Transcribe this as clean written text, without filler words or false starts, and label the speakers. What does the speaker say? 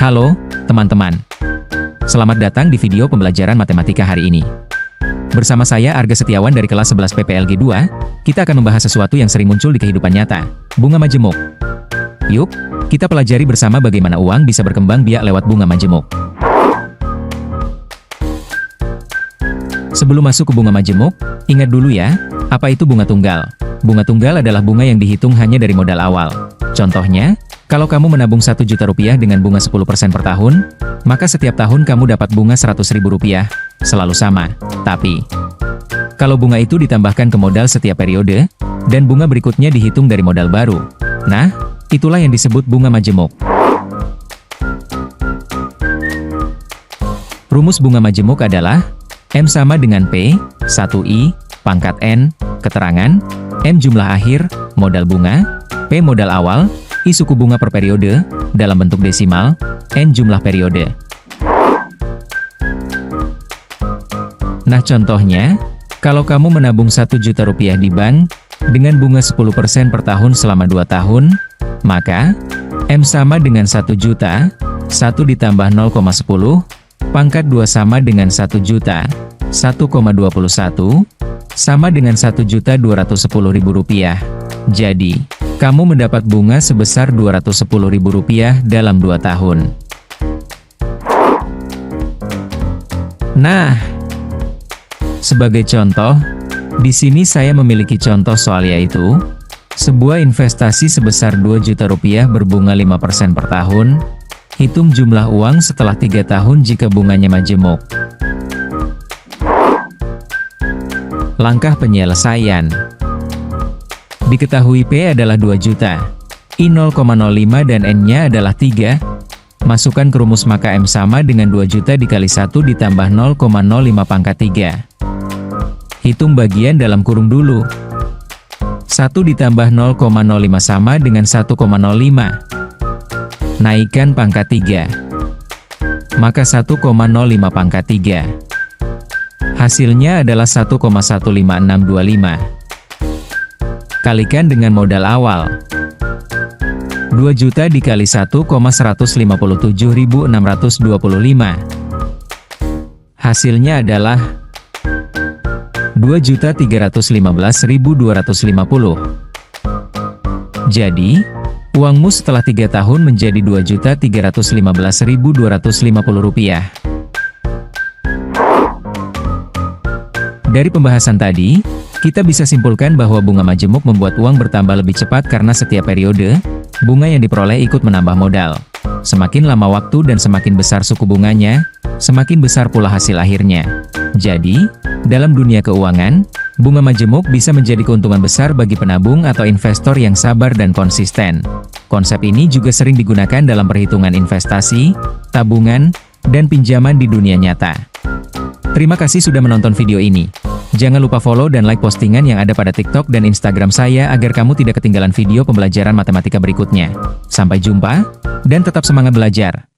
Speaker 1: Halo, teman-teman. Selamat datang di video pembelajaran matematika hari ini. Bersama saya Arga Setiawan dari kelas 11 PPLG 2, kita akan membahas sesuatu yang sering muncul di kehidupan nyata, bunga majemuk. Yuk, kita pelajari bersama bagaimana uang bisa berkembang biak lewat bunga majemuk. Sebelum masuk ke bunga majemuk, ingat dulu ya, apa itu bunga tunggal? Bunga tunggal adalah bunga yang dihitung hanya dari modal awal. Contohnya, kalau kamu menabung 1 juta rupiah dengan bunga 10% per tahun, maka setiap tahun kamu dapat bunga 100 ribu rupiah, selalu sama. Tapi, kalau bunga itu ditambahkan ke modal setiap periode, dan bunga berikutnya dihitung dari modal baru, nah, itulah yang disebut bunga majemuk. Rumus bunga majemuk adalah M sama dengan P, 1I, pangkat N, keterangan, M jumlah akhir, modal bunga, P modal awal, I suku bunga per periode, dalam bentuk desimal, N jumlah periode. Nah contohnya, kalau kamu menabung 1 juta rupiah di bank, dengan bunga 10% per tahun selama 2 tahun, maka, M sama dengan 1 juta, 1 ditambah 0,10, pangkat 2 sama dengan 1 juta, 1,21, sama dengan 1.210.000 rupiah. Jadi, kamu mendapat bunga sebesar 210.000 rupiah dalam 2 tahun. Nah, sebagai contoh, di sini saya memiliki contoh soal yaitu, sebuah investasi sebesar 2 juta rupiah berbunga 5% per tahun, hitung jumlah uang setelah 3 tahun jika bunganya majemuk. Langkah penyelesaian. Diketahui P adalah 2 juta, I 0,05 dan N-nya adalah 3. Masukkan ke rumus maka M sama dengan 2 juta dikali 1 ditambah 0,05 pangkat 3. Hitung bagian dalam kurung dulu. 1 ditambah 0,05 sama dengan 1,05. Naikkan pangkat 3. Maka 1,05 pangkat 3. Hasilnya adalah 1,15625. Kalikan dengan modal awal. 2 juta dikali 1,157.625. Hasilnya adalah 2.315.250. Jadi, uangmu setelah 3 tahun menjadi 2.315.250 rupiah. Dari pembahasan tadi, kita bisa simpulkan bahwa bunga majemuk membuat uang bertambah lebih cepat karena setiap periode, bunga yang diperoleh ikut menambah modal. Semakin lama waktu dan semakin besar suku bunganya, semakin besar pula hasil akhirnya. Jadi, dalam dunia keuangan, bunga majemuk bisa menjadi keuntungan besar bagi penabung atau investor yang sabar dan konsisten. Konsep ini juga sering digunakan dalam perhitungan investasi, tabungan, dan pinjaman di dunia nyata. Terima kasih sudah menonton video ini. Jangan lupa follow dan like postingan yang ada pada TikTok dan Instagram saya agar kamu tidak ketinggalan video pembelajaran matematika berikutnya. Sampai jumpa, dan tetap semangat belajar!